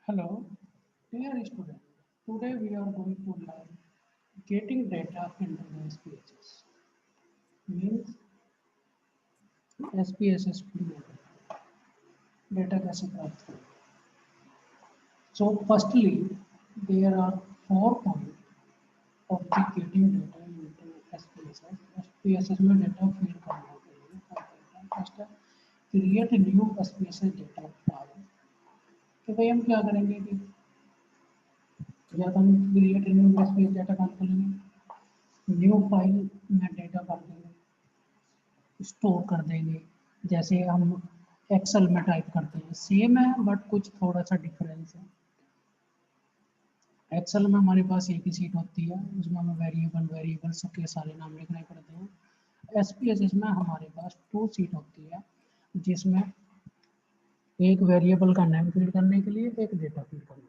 Hello, dear student. Today we are going to learn getting data into the SPSS. Means SPSS data कैसे प्राप्त करें. So firstly, there are 4 points of the getting data into SPSS. SPSS में data feed करने के लिए first है create a new SPSS data file. तो भाई हम क्या करेंगे कि या तो हम create new SPSS data file खोलेंगे, न्यू फाइल में डेटा भर देंगे, स्टोर कर देंगे. जैसे हम एक्सेल में टाइप करते हैं सेम है बट कुछ थोड़ा सा डिफरेंस है. एक्सेल में हमारे पास एक ही सीट होती है, उसमें हमें वेरिएबल्स के सारे नाम लिखने पड़ते हैं. SPSS में हमारे पास 2 सीट होती है जिसमें एक वेरिएबल का नेम फीड करने के लिए, एक डेटा फीड करने के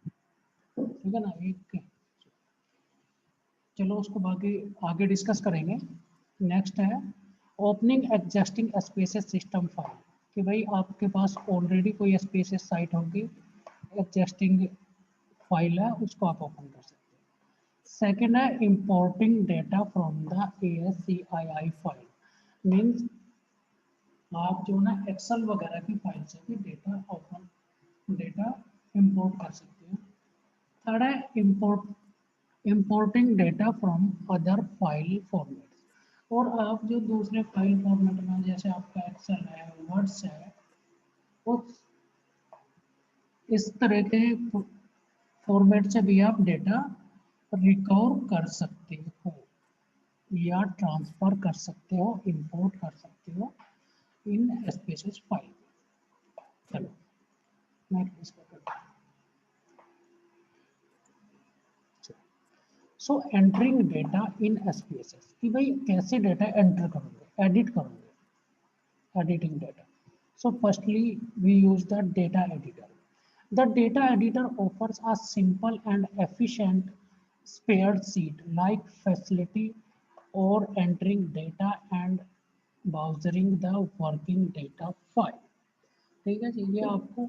लिए. ठीक है ना. एक चलो उसको बाकी आगे डिस्कस करेंगे. नेक्स्ट है opening existing SPSS system file. कि भाई आपके पास ऑलरेडी कोई SPSS साइट होगी, एग्जिस्टिंग फाइल है, उसको आप ओपन कर सकते हैं. सेकेंड है importing data from the ASCII file. Means आप जो ना एक्सेल वगैरह की फाइल से भी डेटा इंपोर्ट कर सकते हैं. थर्ड है importing data from other file formats. और आप जो दूसरे फाइल फॉर्मेट में जैसे आपका एक्सेल है, वर्ड्स है, उस इस तरह के फॉर्मेट से भी आप डेटा रिकवर कर सकते हो या ट्रांसफर कर सकते हो, इंपोर्ट कर सकते हो इन SPSS फाइल. चलो नेक्स्ट इसको करते हैं. सो एंटरिंग डेटा इन SPSS कि भाई कैसे डेटा एंटर करोगे, एडिट करोगे, editing data. So firstly we use the data editor. The data editor offers a simple and efficient spared sheet like facility or entering data and browsing the working data file. ठीक है जी. ये आपको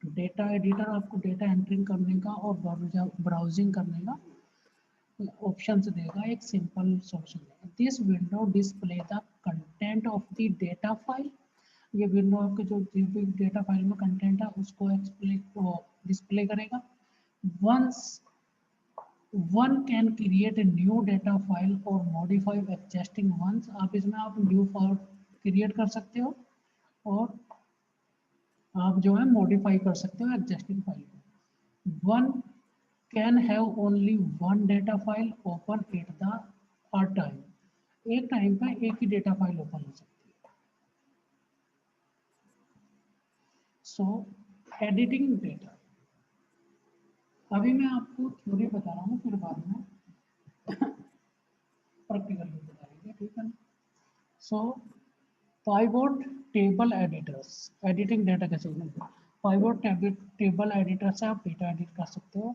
data editor आपको data entering करने का और browsing करने का ऑप्शंस देगा. एक सिंपल सोल्यूशन देगा. This window display the content of the data file. ये विंडो आपके जो भी डेटा फाइल में कंटेंट है उसको डिस्प्ले करेगा. Once one can create a new data file और मॉडिफाई एग्जिस्टिंग वंस. आप इसमें आप न्यू फाइल क्रिएट कर सकते हो और आप जो है मॉडिफाई कर सकते हो एग्जिस्टिंग फाइल को. One can have only one data file open at the a time. एक टाइम पे एक ही डेटा फाइल ओपन हो सकती है. सो एडिटिंग डेटा अभी मैं आपको थ्योरी बता रहा हूँ, फिर बाद में प्रैक्टिकल भी बताएंगे. ठीक है. So pivot table editors. Editing data कैसे बनता है. पाइवोट टेबल एडिटर से आप डेटा एडिट कर सकते हो.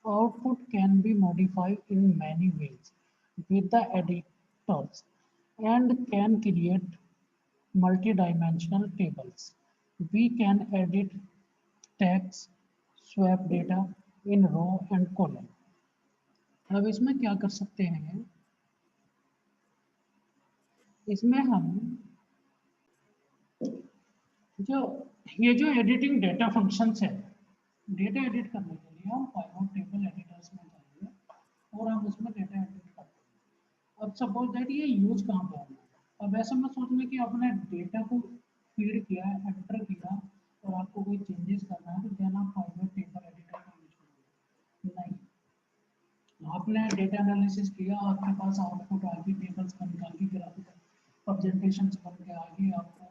Output can be modified in many ways with the editors and can create multi-dimensional tables. We can edit text, swap data in row and column. अब इसमें क्या कर सकते हैं, इसमें हम जो ये जो एडिटिंग डेटा फंक्शंस है, डेटा एडिट करने के लिए हम पाइवोट टेबल एडिटर्स में जाएंगे और हम उसमें डेटा एडिट करते हैं. अब सपोज दैट ये यूज कहाँ पे होना है. अब ऐसा मत सोचना कि आपने डेटा को फीड किया, एंटर किया और आपको कोई चेंजेस करना है तो देन आप पाइवोट टेबल एडिटर का यूज करोगे. नहीं, आपने डेटा एनालिसिस किया, आपके पास आउटपुट आ गई, टेबल्स बन गई, ग्राफिकल प्रेजेंटेशंस बन के आ गई. आपको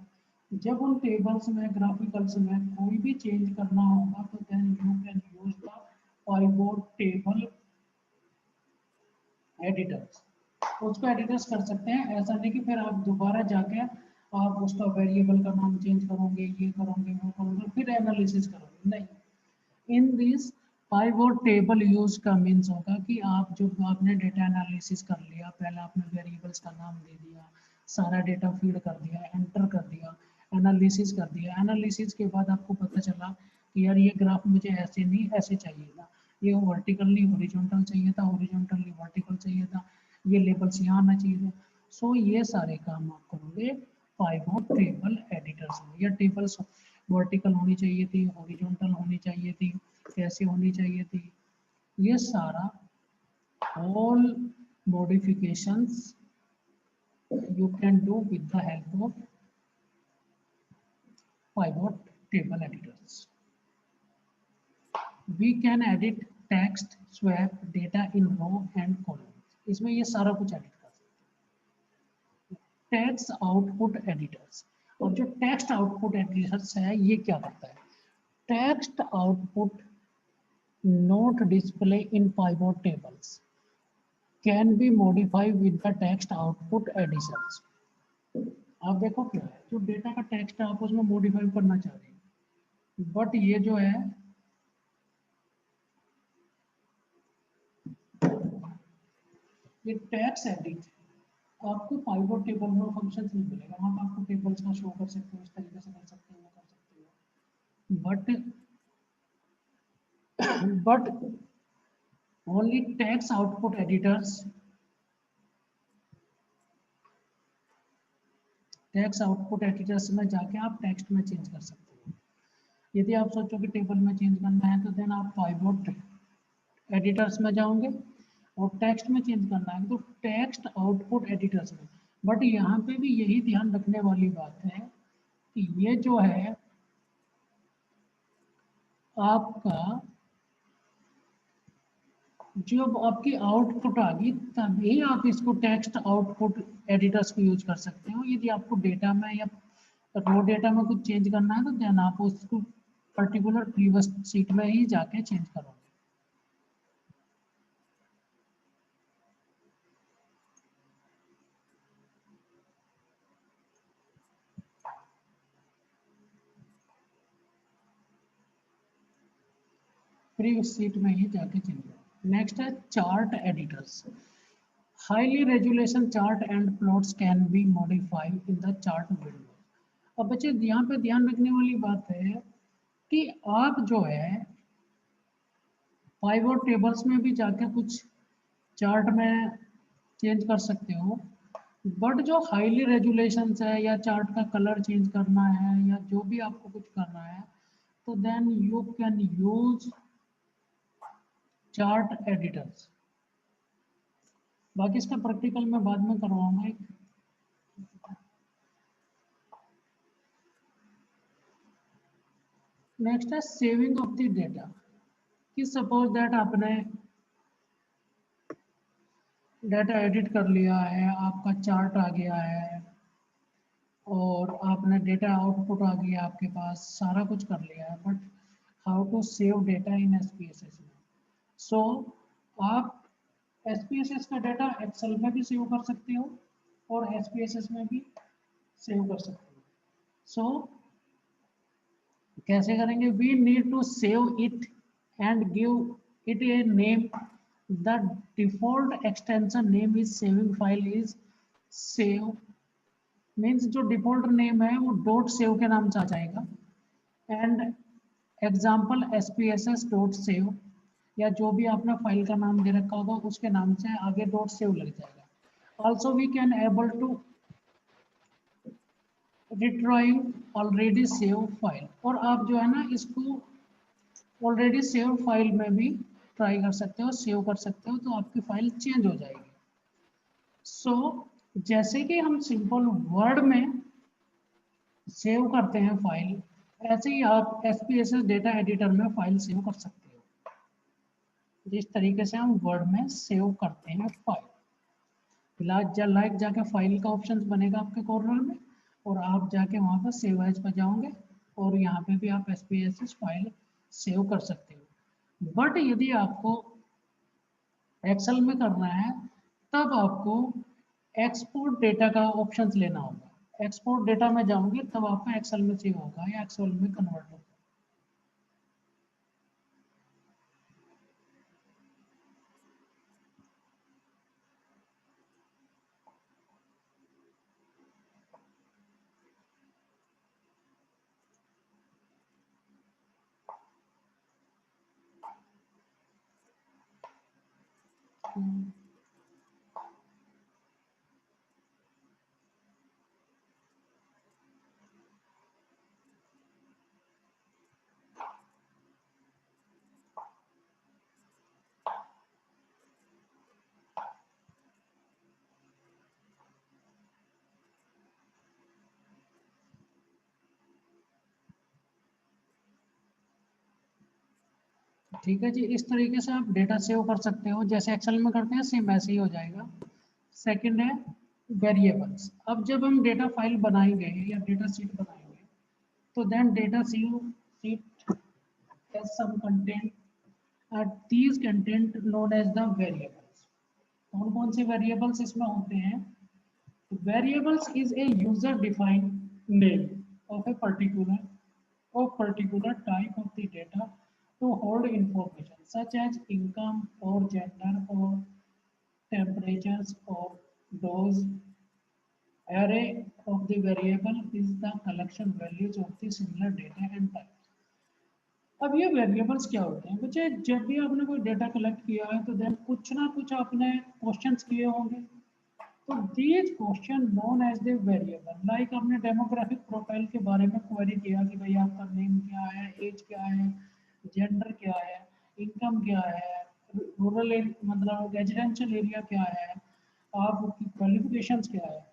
जब उन टेबल्स में, ग्राफिकल्स में कोई भी चेंज करना होगा तो then you can use the pivot table editors. उसको एडिटर्स कर सकते हैं. ऐसा नहीं कि फिर आप दोबारा जाके आप उसका वेरिएबल का नाम चेंज करोगे, ये करोगे, वो करोगे, फिर एनालिसिस करोगे. नहीं, in this pivot table use का मीन्स होगा कि आप जो आपने डेटा एनालिसिस कर लिया, पहले आपने वेरिएबल्स का नाम दे दिया, सारा डेटा फीड कर दिया, एंटर कर दिया, एनालिसिस कर दिया. एनालिसिस के बाद आपको पता चला कि यार ये ग्राफ मुझे ऐसे नहीं ऐसे चाहिए था, ये वर्टिकली हॉरिजॉन्टल चाहिए था, हॉरिजॉन्टली वर्टिकल चाहिए था, ये लेबल्स यहाँ आना चाहिए थे। सो ये सारे काम आप करोगे पाइवट टेबल एडिटर्स में। या टेबल्स वर्टिकल होनी चाहिए थी, हॉरिजॉन्टल होनी चाहिए थी, कैसे होनी चाहिए थी, ये सारा all modifications you can do with the help of pivot table editors. We can edit text, swap data in row and columns. इसमें ये सारा कुछ edit कर सकते हैं। Text output editors, और जो text output editors है ये क्या करता है? Text output not display in pivot tables can be modified with the text output editors. आप देखो क्या है, जो डेटा का टेक्स्ट है आप उसमें मॉडिफाई करना चाह रहे हैं, बट ये जो है ये टेक्स्ट एडिट आपको पाइवट टेबल में फंक्शन नहीं मिलेगा, वहां पर आपको टेबल्स का शो कर सकते हो, इस तरीके से कर सकते हो, वो कर सकते हो, but only text output editors, text output editors में जाके आप टेक्स्ट में चेंज कर सकते हो। यदि आप सोचो कि टेबल में चेंज करना है तो देन आप पाइवट एडिटर्स में जाओगे, और टेक्स्ट में चेंज करना है तो टेक्स्ट आउटपुट एडिटर्स में। बट यहाँ पे भी यही ध्यान रखने वाली बात है कि ये जो है आपका जब आपकी आउटपुट आ गई तभी आप इसको टेक्स्ट आउटपुट एडिटर्स को यूज कर सकते हो। यदि आपको डेटा में या रो डेटा में कुछ चेंज करना है तो देन आप उसको पर्टिकुलर प्रीवियस सीट में ही जाके चेंज करोगे। प्रीवियस सीट में ही जाके चेंज करोगे। नेक्स्ट है chart editors. Highly resolution chart and plots can be modified in the chart window. अब बच्चे यहाँ पे ध्यान रखने वाली बात है कि आप जो है पाइवट टेबल्स में भी जाके कुछ चार्ट में चेंज कर सकते हो, बट जो हाईली रेजुलेशन है या चार्ट का कलर चेंज करना है या जो भी आपको कुछ करना है तो then you can use chart editors. बाकी इसका प्रैक्टिकल मैं बाद में करवाऊंगा। नेक्स्ट है सेविंग ऑफ द डेटा। कि सपोज दैट आपने डेटा एडिट कर लिया है, आपका चार्ट आ गया है और आपने डेटा आउटपुट आ गया आपके पास, सारा कुछ कर लिया है, but how to save data in SPSS में। सो आप एसपीएसएस का डेटा एक्सेल में भी सेव कर सकते हो और एसपीएसएस में भी सेव कर सकते हो। सो कैसे करेंगे? We need to save it and give it a name. The default extension name is saving file is save, means जो डिफॉल्ट नेम है वो डॉट सेव के नाम से आ जाएगा, and example SPSS dot save, या जो भी आपने फाइल का नाम दे रखा होगा उसके नाम से आगे डॉट सेव लग जाएगा। Also we can able to retrieve already save file, और आप जो है ना इसको ऑलरेडी सेव फाइल में भी ट्राई कर सकते हो, सेव कर सकते हो, तो आपकी फाइल चेंज हो जाएगी। सो जैसे कि हम सिंपल वर्ड में सेव करते हैं फाइल, ऐसे ही आप एसपीएसएस डेटा एडिटर में फाइल सेव कर सकते हो, जिस तरीके से हम वर्ड में सेव करते हैं फाइल। फिलहाल लाइक जाके फाइल का ऑप्शन बनेगा आपके कॉर्नर में, और आप जाके वहाँ पर सेव एज पर जाओगे और यहाँ पे भी आप एसपीएसएस फाइल सेव कर सकते हो। बट यदि आपको एक्सेल में करना है तब आपको एक्सपोर्ट डेटा का ऑप्शन लेना होगा। एक्सपोर्ट डेटा में जाओगे तब आपका एक्सेल में सेव होगा या एक्सेल में कन्वर्ट होगा। ठीक है जी, इस तरीके से आप डेटा सेव कर सकते हो, जैसे एक्सेल में करते हैं सेम ऐसे ही हो जाएगा। सेकंड है वेरिएबल्स। अब जब हम डेटा फाइल बनाएंगे या डेटा शीट बनाएंगे, तो then data sheet has some content, these content known as the variables। कौन कौन से वेरिएबल्स इसमें होते हैं? Variables is a user defined name of a particular type of the data to hold information such as income or gender or temperatures or dose. Array of the variable is the collection values of the similar data and types। अब ये variables क्या होते हैं बच्चे? जब भी आपने कोई डेटा कलेक्ट किया है तो देन कुछ ना कुछ आपने क्वेश्चंस किए होंगे, तो these question known as the variable. Like आपने डेमोग्राफिक प्रोफाइल के बारे में क्वेरी किया कि भाई आपका नेम क्या है, एज क्या है, जेंडर क्या है, इनकम क्या है, रूरल मतलब रेजिडेंशियल एरिया क्या है, आपकी क्वालिफिकेशंस क्या है।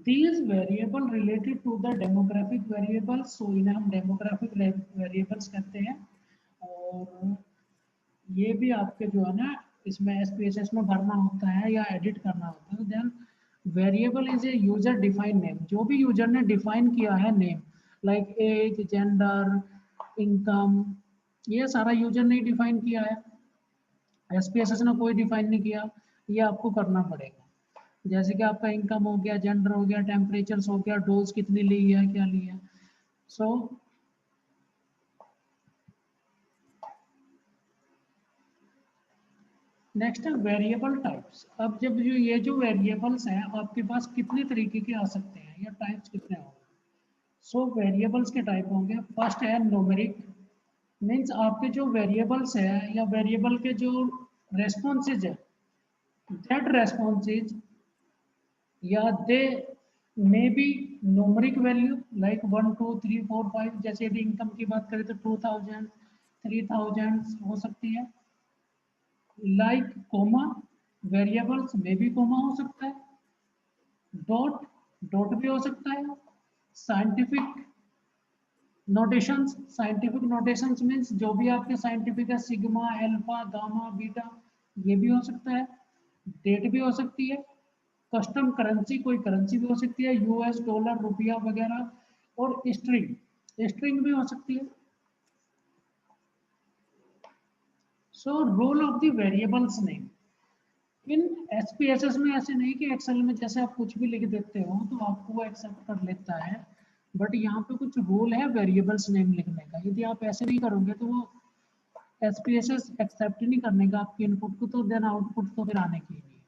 These variable related to the demographic variables, so इन्हें हम demographic variables कहते हैं। और ये भी आपके जो है ना इसमें SPSS में भरना होता है या एडिट करना होता है। Then variable is a user defined name, जो भी यूजर ने डिफाइन किया है name, like age, gender, income, ये सारा यूजर ने डिफाइन किया है, SPSS ने कोई डिफाइन नहीं किया, ये आपको करना पड़ेगा। जैसे कि आपका इनकम हो गया, जेंडर हो गया, टेम्परेचर हो गया, डोज कितनी ली है, क्या ली है। सो नेक्स्ट है वेरिएबल टाइप्स। अब जब जो वेरिएबल्स हैं आपके पास कितने तरीके के आ सकते हैं या टाइप्स कितने होंगे? सो वेरिएबल्स के टाइप होंगे। फर्स्ट है न्यूमेरिक, मीन्स आपके जो वेरिएबल्स है या वेरिएबल के जो रेस्पॉन्सेज है, दैट रेस्पॉन्सेज या they may be numeric value like 1 2 3 4 5। जैसे यदि इनकम की बात करें तो 2000 3000 हो सकती है। लाइक कोमा, वेरिएबल्स में भी कोमा हो सकता है, डॉट डॉट भी हो सकता है। Scientific notations, scientific notations means जो भी आपके साइंटिफिक है, सिग्मा, अल्फा, गामा, बीटा, ये भी हो सकता है। डेट भी हो सकती है। कस्टम करेंसी, कोई करेंसी भी हो सकती है, यूएस डॉलर, रुपया वगैरह। और स्ट्रिंग, स्ट्रिंग भी हो सकती है। So role of the variables name in SPSS में ऐसे नहीं कि एक्सेल में जैसे आप कुछ भी लिख देते हो तो आपको वो एक्सेप्ट कर लेता है, बट यहाँ पे कुछ रूल है वेरिएबल्स नेम लिखने का। यदि आप ऐसे नहीं करोगे तो वो SPSS एक्सेप्ट ही नहीं करने का आपके इनपुट को, तो देन आउटपुट तो फिर आने की ही नहीं है।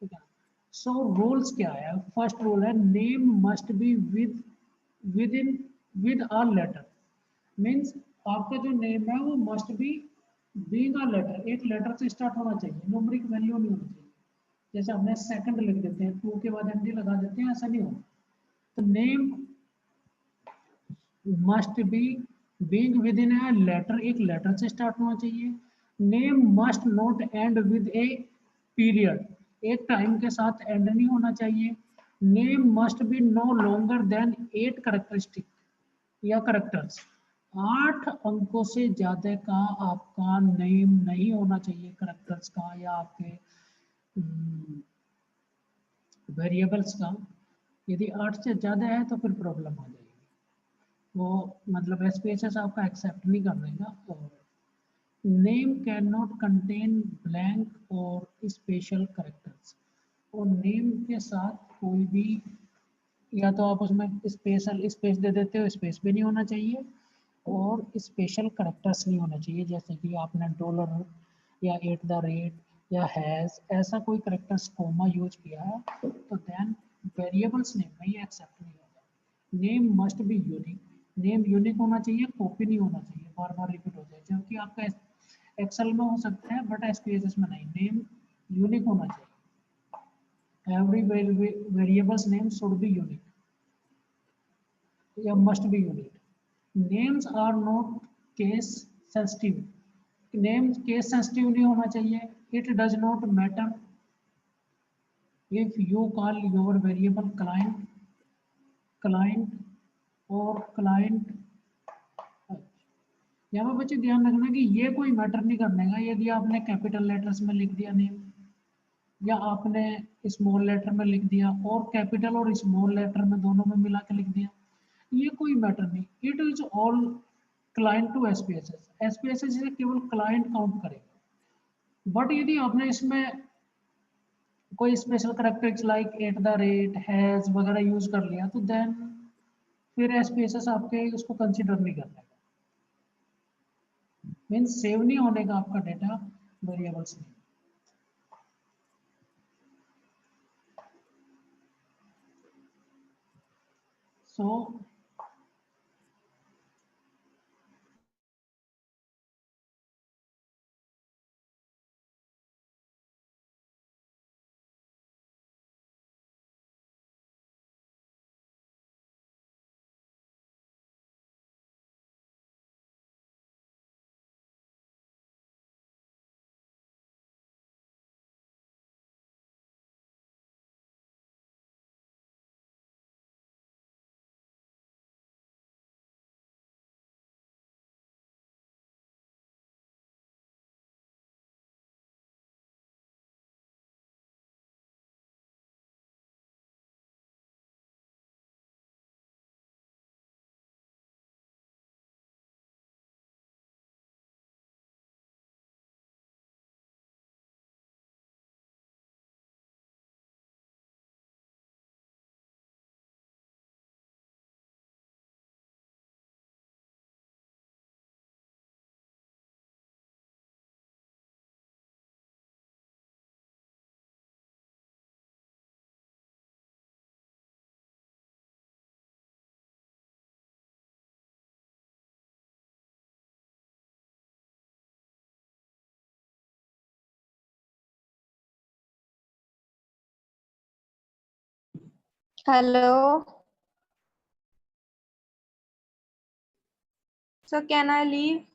ठीक है। सो रूल्स क्या है? फर्स्ट रूल है name must be with in with a letter, means आपका जो नेम है वो must be being a letter, एक लेटर से स्टार्ट होना चाहिए, न्यूमेरिक वैल्यू नहीं होनी चाहिए। जैसे हमने सेकंड लिख देते हैं, 2 के बाद MD लगा देते हैं, ऐसा नहीं होना। तो name must be being with in a letter, एक लेटर से स्टार्ट होना चाहिए। Name must not end with a period, एक टाइम के साथ एंड नहीं होना चाहिए। Name must be no longer than 8 characteristic या करेक्टर्स, 8 अंकों से ज्यादा का आपका नेम नहीं होना चाहिए करेक्टर्स का या आपके वेरिएबल्स का। यदि 8 से ज़्यादा है तो फिर प्रॉब्लम हो जाएगी, वो मतलब SPSS आपका एक्सेप्ट नहीं कर देगा। और name can not contain blank और स्पेशल करेक्टर्स, और नेम के साथ कोई भी, या तो आप उसमें स्पेशल स्पेस दे देते हो, स्पेस भी नहीं होना चाहिए, और स्पेशल करेक्टर्स नहीं होना चाहिए, जैसे कि आपने डॉलर या एट द रेट या हैज़ ऐसा कोई करेक्टर्स कोमा यूज किया है तो देन वेरिएबल्स नेम में ये एक्सेप्ट नहीं होगा। Name must be unique, name unique होना चाहिए, कॉपी नहीं होना चाहिए, बार बार रिपीट हो जाए। जबकि आपका एक्सेल में हो सकते हैं बट एसपीएसएस में नहीं। नेम यूनिक होना चाहिए। Every variables name should be unique या must be unique. Names are not case sensitive. Name case sensitive नहीं होना चाहिए। It does not matter if you call your variable client और client। यहाँ पे बच्चे ध्यान रखना कि ये कोई मैटर नहीं करने का यदि आपने कैपिटल लेटर्स में लिख दिया नेम या आपने स्मॉल लेटर में लिख दिया और कैपिटल और स्मॉल लेटर में दोनों में मिला के लिख दिया, ये कोई मैटर नहीं। It is all client to SPSS. SPSS इसे केवल क्लाइंट काउंट करेगा। बट यदि आपने इसमें कोई special characters like at the rate has वगैरह यूज कर लिया तो देन फिर एसपीएसएस आपके उसको कंसिडर नहीं करने का। मीन्स सेव नहीं होने का आपका डेटा वेरिएबल्स में। सो Hello. So can I leave?